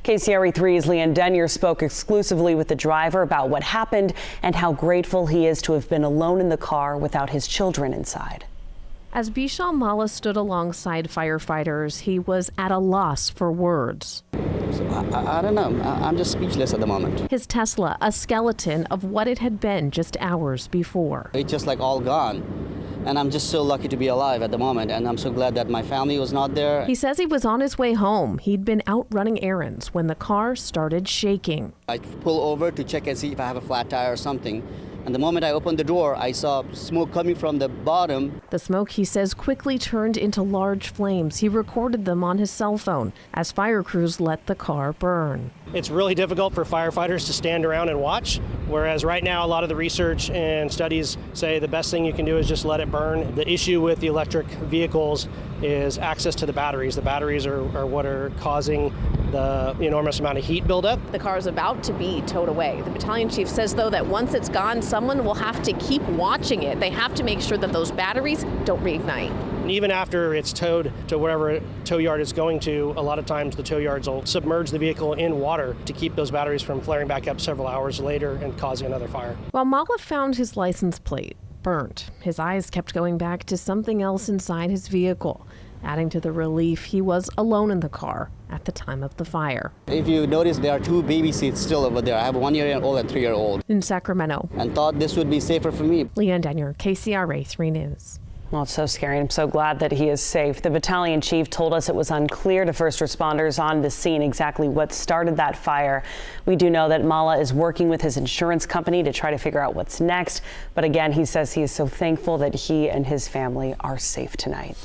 KCRA3's Leanne Denyer spoke exclusively with the driver about what happened and how grateful he is to have been alone in the car without his children inside. As Bishal Malla stood alongside firefighters, he was at a loss for words. I don't know. I'm just speechless at the moment. His Tesla, a skeleton of what it had been just hours before. It's just like all gone. And I'm just so lucky to be alive at the moment. And I'm so glad that my family was not there. He says he was on his way home. He'd been out running errands when the car started shaking. I pull over to check and see if I have a flat tire or something. And the moment I opened the door, I saw smoke coming from the bottom. The smoke, he says, quickly turned into large flames. He recorded them on his cell phone as fire crews let the car burn. It's really difficult for firefighters to stand around and watch, whereas right now a lot of the research and studies say the best thing you can do is just let it burn. The issue with the electric vehicles is access to the batteries. The batteries are what are causing the enormous amount of heat buildup. The car is about to be towed away. The battalion chief says, though, that once it's gone, someone will have to keep watching it. They have to make sure that those batteries don't reignite. And even after it's towed to wherever tow yard is going to, a lot of times the tow yards will submerge the vehicle in water to keep those batteries from flaring back up several hours later and causing another fire. While Malla found his license plate burnt, his eyes kept going back to something else inside his vehicle, adding to the relief he was alone in the car at the time of the fire. If you notice, there are two baby seats still over there. I have a 1-year-old and 3-year-old. In Sacramento. And thought this would be safer for me. Leanne Denyer, KCRA 3 News. Well, it's so scary. I'm so glad that he is safe. The battalion chief told us it was unclear to first responders on the scene exactly what started that fire. We do know that Malla is working with his insurance company to try to figure out what's next. But again, he says he is so thankful that he and his family are safe tonight.